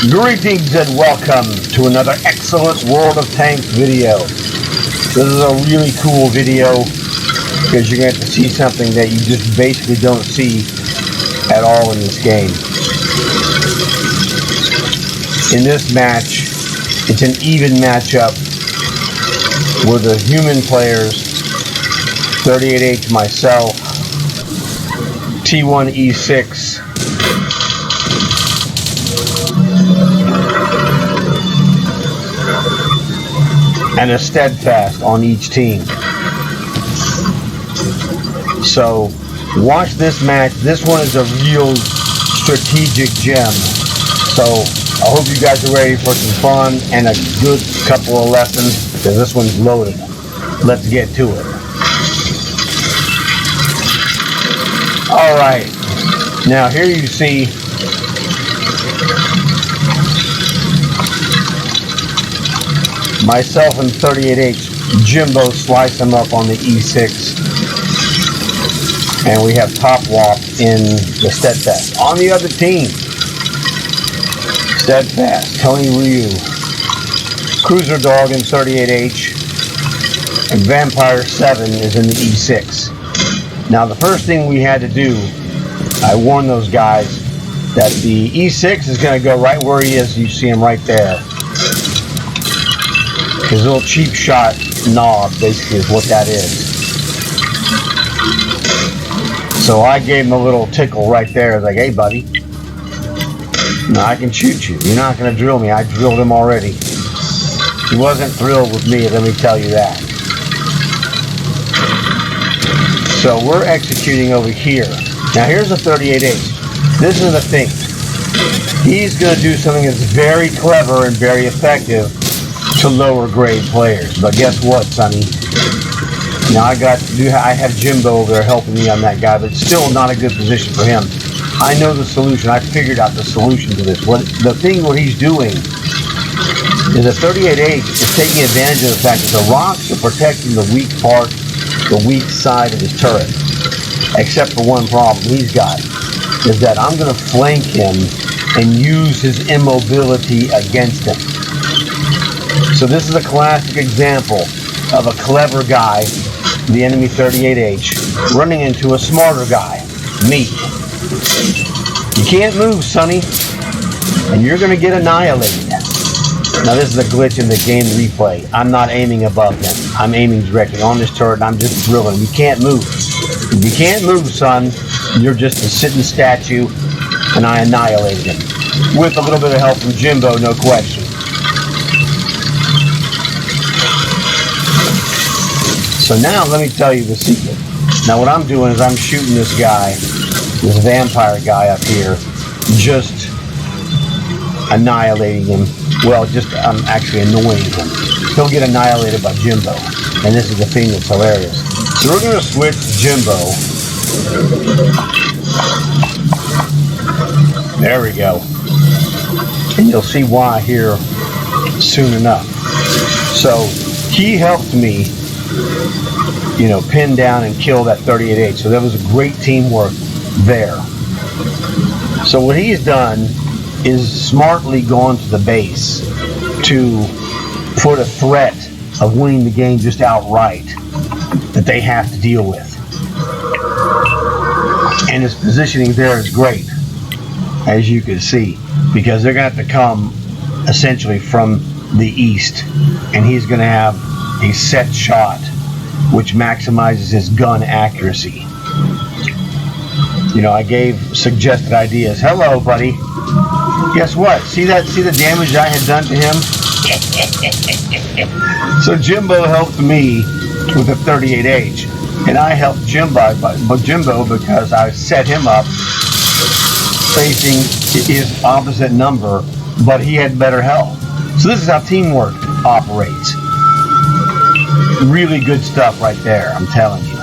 Greetings and welcome to another excellent World of Tanks video. This is a really cool video because you're going to have to see something that you just basically don't see at all in this game. In this match, it's an even matchup with the human players, 38H myself, T1E6, and a Steadfast on each team. So watch this match. This one is a real strategic gem. So I hope you guys are ready for some fun and a good couple of lessons, because this one's loaded. Let's get to it. Alright, now here you see myself and 38H, JimboSliceEmUp on the E6, and we have TopWop in the Steadfast. On the other team, Steadfast, Tony Ryu, Cruiser Dog in 38H, and Vampire 7 is in the E6. Now the first thing we had to do, I warned those guys that the E6 is going to go right where he is. You see him right there. His little cheap shot knob basically is what that is. So I gave him a little tickle right there. I was like, hey buddy, no, I can shoot you. You're not going to drill me. I drilled him already. He wasn't thrilled with me, let me tell you that. So we're executing over here. Now here's a 38H. This is the thing. He's going to do something that's very clever and very effective to lower grade players. But guess what, Sonny? Now I have Jimbo over there helping me on that guy, but it's still not a good position for him. I know the solution. I figured out the solution to this. What he's doing is a 38H is taking advantage of the fact that the rocks are protecting the weak part, the weak side of his turret. Except for one problem he's got, is that I'm going to flank him and use his immobility against him. So this is a classic example of a clever guy, the enemy 38H, running into a smarter guy, me. You can't move, Sonny, and you're going to get annihilated. Now this is a glitch in the game replay. I'm not aiming above him. I'm aiming directly on this turret, and I'm just drilling. You can't move. If you can't move, son, you're just a sitting statue, and I annihilated him. With a little bit of help from Jimbo, no question. So now let me tell you the secret. Now what I'm doing is I'm shooting this guy, this vampire guy up here, just annihilating him. Well, I'm actually annoying him. He'll get annihilated by Jimbo. And this is the thing that's hilarious. So we're going to switch to Jimbo. There we go. And you'll see why here soon enough. So he helped me, pin down and kill that 38H. So that was a great teamwork there. So what he's done is smartly gone to the base to put a threat of winning the game just outright that they have to deal with. And his positioning there is great, as you can see, because they're going to have to come essentially from the east, and he's going to have a set shot which maximizes his gun accuracy. I gave suggested ideas. Hello, buddy. Guess what? See the damage I had done to him? So Jimbo helped me with a 38H, and I helped Jimbo because I set him up facing his opposite number, but he had better health. So this is how teamwork operates. Really good stuff right there, I'm telling you.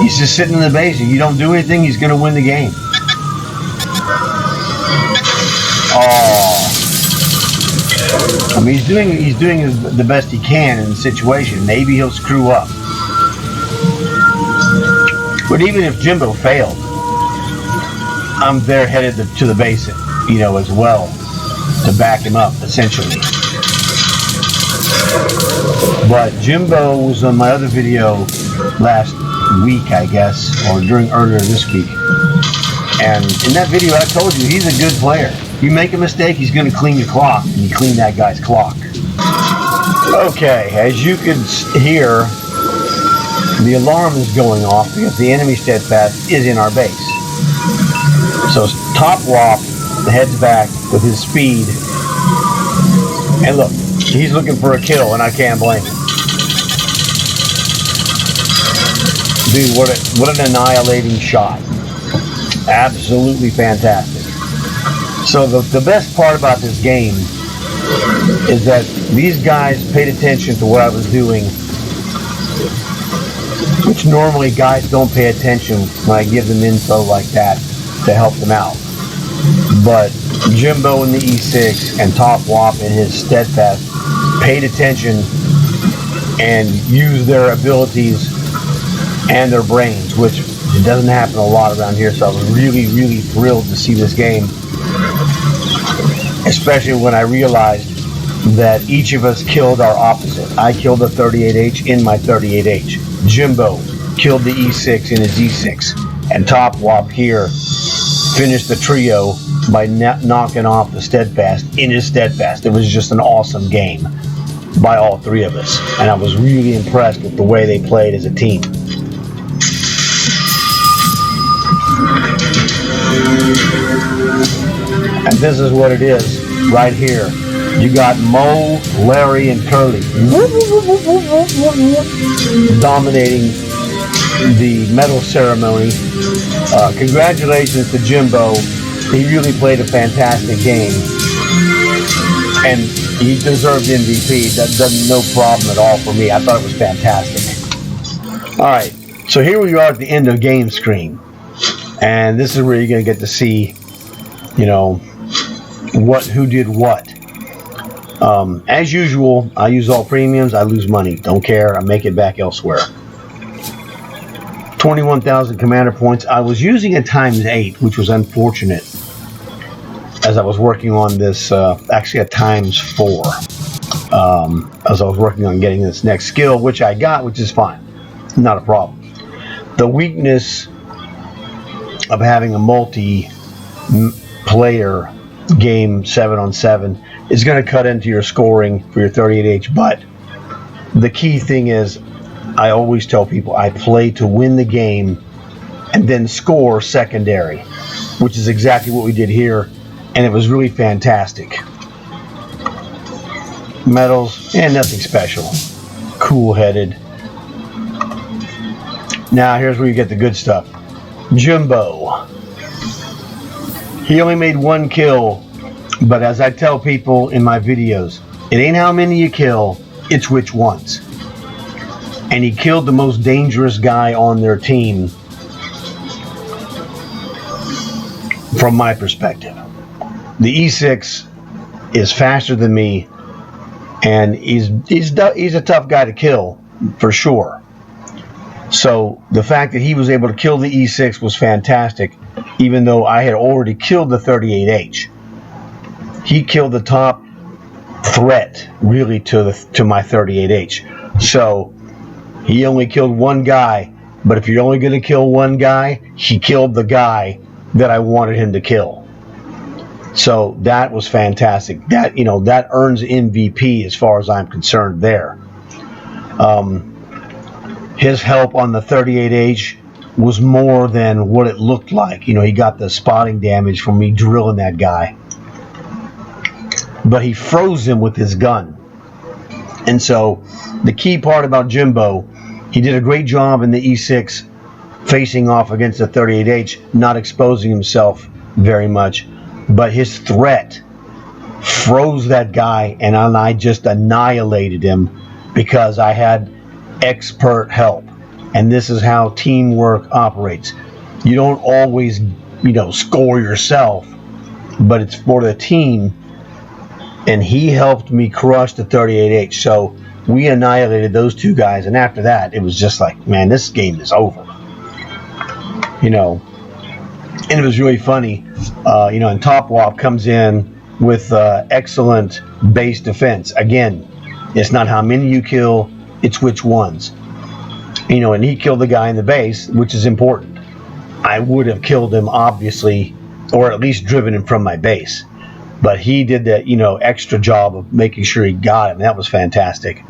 He's just sitting in the base. If you don't do anything, he's going to win the game. Oh. I mean, he's doing the best he can in the situation. Maybe he'll screw up. But even if Jimbo failed, I'm there headed to the base, you know, as well, to back him up, essentially. But Jimbo was on my other video last week, I guess, or earlier this week. And in that video, I told you, he's a good player. You make a mistake, he's going to clean your clock, and you clean that guy's clock. Okay, as you can hear, the alarm is going off because the enemy Steadfast is in our base. So TopWop heads back with his speed. And look, he's looking for a kill, and I can't blame him. Dude, what an annihilating shot. Absolutely fantastic. So the best part about this game is that these guys paid attention to what I was doing, which normally guys don't pay attention when I give them info like that to help them out. But Jimbo in the E6 and TopWop in his Steadfast paid attention and used their abilities and their brains, which it doesn't happen a lot around here. So I was really, really thrilled to see this game, especially when I realized that each of us killed our opposite. I killed the 38H in my 38H. Jimbo killed the E6 in his E6. And TopWop here finished the trio by knocking off the Steadfast in his Steadfast. It was just an awesome game by all three of us. And I was really impressed with the way they played as a team. And this is what it is right here. You got Mo, Larry, and Curly dominating the medal ceremony. Congratulations to Jimbo. He really played a fantastic game, and he deserved MVP. That's no problem at all for me. I thought it was fantastic. All right, so here we are at the end of game screen, and this is where you're going to get to see, you know, who did what. As usual, I use all premiums. I lose money. Don't care. I make it back elsewhere. 21,000 commander points. I was using a ×8, which was unfortunate, as I was working on this, actually a ×4, as I was working on getting this next skill, which I got, which is fine. Not a problem. The weakness of having a multi-player game 7-on-7 is going to cut into your scoring for your 38H, but the key thing is, I always tell people I play to win the game and then score secondary, which is exactly what we did here, and it was really fantastic. Medals, and nothing special. Cool-headed. Now here's where you get the good stuff. Jimbo. He only made 1 kill, but as I tell people in my videos, it ain't how many you kill, it's which ones. And he killed the most dangerous guy on their team, from my perspective. The E6 is faster than me, and he's a tough guy to kill, for sure. So the fact that he was able to kill the E6 was fantastic, even though I had already killed the 38H. He killed the top threat, really, to my 38H. So he only killed 1 guy, but if you're only going to kill 1 guy, he killed the guy that I wanted him to kill. So that was fantastic. That, you know, that earns MVP as far as I'm concerned there. His help on the 38H was more than what it looked like. You know, he got the spotting damage from me drilling that guy. But he froze him with his gun. And so the key part about Jimbo, he did a great job in the E6 facing off against the 38H, not exposing himself very much. But his threat froze that guy, and I just annihilated him because I had expert help. And this is how teamwork operates. You don't always, you know, score yourself, but it's for the team. And he helped me crush the 38H. So we annihilated those 2 guys, and after that, it was just like, man, this game is over. You know, And it was really funny, and TopWop comes in with excellent base defense. Again, it's not how many you kill, it's which ones. And he killed the guy in the base, which is important. I would have killed him, obviously, or at least driven him from my base. But he did that, extra job of making sure he got him. That was fantastic.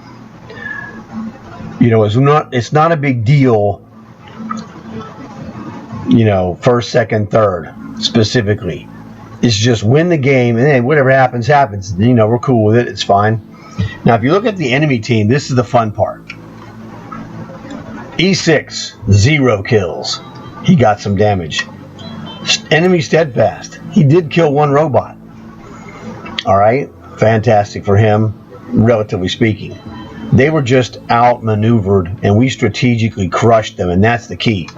It's not a big deal, first, second, third, specifically. It's just win the game, and then whatever happens, happens. We're cool with it. It's fine. Now, if you look at the enemy team, this is the fun part. E6, 0 kills. He got some damage. Enemy Steadfast. He did kill 1 robot. All right, fantastic for him, relatively speaking. They were just outmaneuvered, and we strategically crushed them, and that's the key.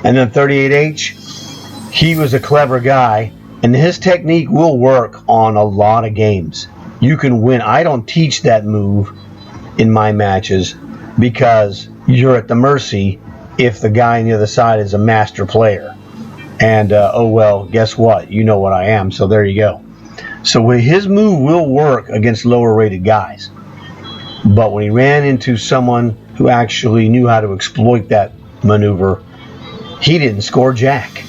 And then 38H, he was a clever guy, and his technique will work on a lot of games. You can win. I don't teach that move in my matches because you're at the mercy if the guy on the other side is a master player. And, oh well, guess what? You know what I am, so there you go. So his move will work against lower rated guys. But when he ran into someone who actually knew how to exploit that maneuver, he didn't score jack.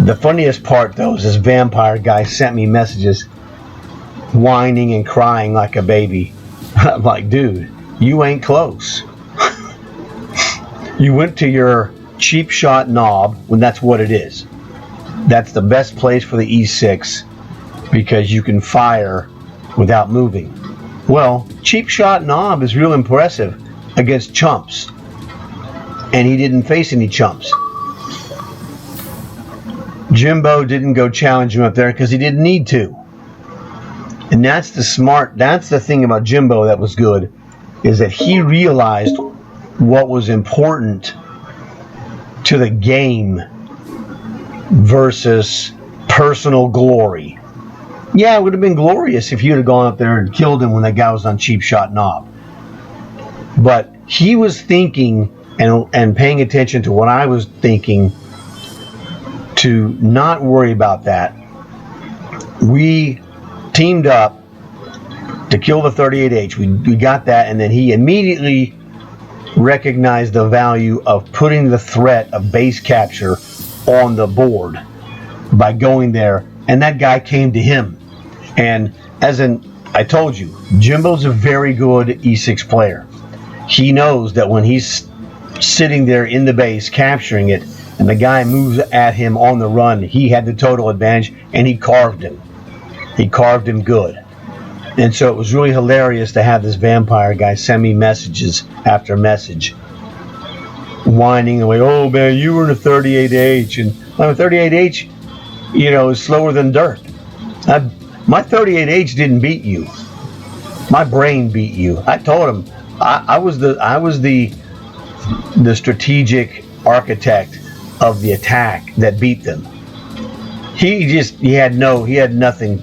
The funniest part, though, is this vampire guy sent me messages whining and crying like a baby. I'm like, dude, you ain't close. You went to your cheap shot knob when that's what it is. That's the best place for the E6 because you can fire without moving. Well, cheap shot knob is real impressive against chumps. And he didn't face any chumps. Jimbo didn't go challenge him up there because he didn't need to. And that's the thing about Jimbo that was good, is that he realized what was important to the game versus personal glory. Yeah, it would have been glorious if you'd have gone up there and killed him when that guy was on cheap shot knob. But he was thinking and paying attention to what I was thinking to not worry about that. We teamed up to kill the 38H. We got that, and then he immediately recognized the value of putting the threat of base capture on the board by going there, and that guy came to him. And I told you, Jimbo's a very good E6 player. He knows that when he's sitting there in the base capturing it and the guy moves at him on the run, he had the total advantage, and he carved him. He carved him good. And so it was really hilarious to have this vampire guy send me messages after message whining away, oh man, you were in a 38H, and my 38H, is slower than dirt. My 38H didn't beat you. My brain beat you. I told him I was the strategic architect of the attack that beat them. He had nothing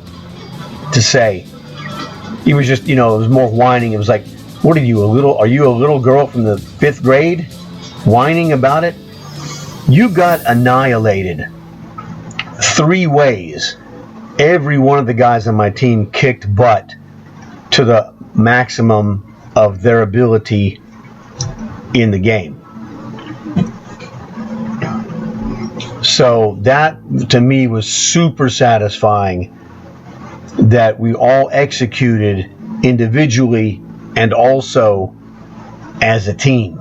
to say. He was just, it was more whining. It was like, what are you, are you a little girl from the 5th grade whining about it? You got annihilated 3 ways. Every one of the guys on my team kicked butt to the maximum of their ability in the game. So that, to me, was super satisfying that we all executed individually and also as a team.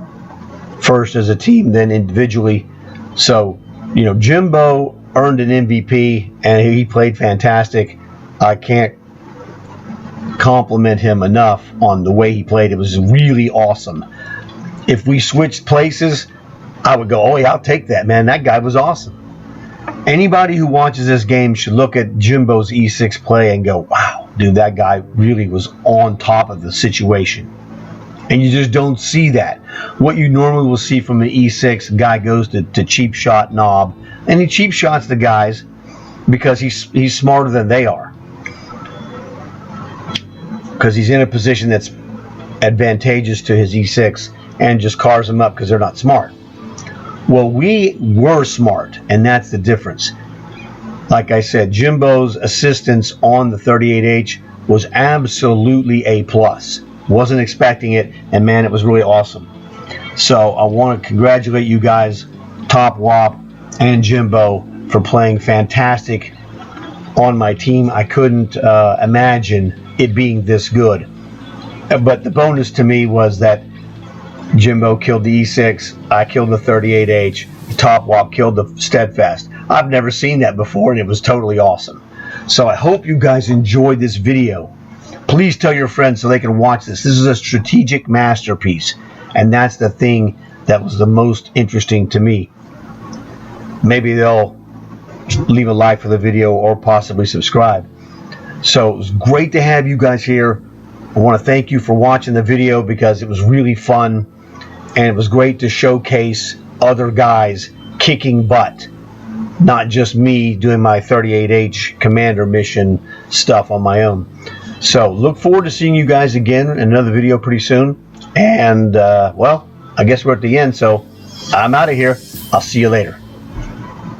First as a team, then individually. So, Jimbo earned an MVP, and he played fantastic. I can't compliment him enough on the way he played. It was really awesome. If we switched places, I would go, oh yeah, I'll take that, man. That guy was awesome. Anybody who watches this game should look at Jimbo's E6 play and go, wow, dude, that guy really was on top of the situation. And you just don't see that. What you normally will see from an E6, guy goes to cheap shot knob, and he cheap shots the guys because he's smarter than they are. Because he's in a position that's advantageous to his E6 and just carves them up because they're not smart. Well, we were smart, and that's the difference. Like I said, Jimbo's assistance on the 38H was absolutely A+. Wasn't expecting it, and man, it was really awesome. So I want to congratulate you guys, TopWop and Jimbo, for playing fantastic on my team. I couldn't imagine it being this good. But the bonus to me was that Jimbo killed the E6, I killed the 38H, TopWop killed the Steadfast. I've never seen that before, and it was totally awesome. So I hope you guys enjoyed this video. Please tell your friends so they can watch this. This is a strategic masterpiece, and that's the thing that was the most interesting to me. Maybe they'll leave a like for the video or possibly subscribe. So it was great to have you guys here. I want to thank you for watching the video because it was really fun, and it was great to showcase other guys kicking butt, not just me doing my 38H commander mission stuff on my own. So look forward to seeing you guys again in another video pretty soon. And well, I guess we're at the end, so I'm out of here. I'll see you later.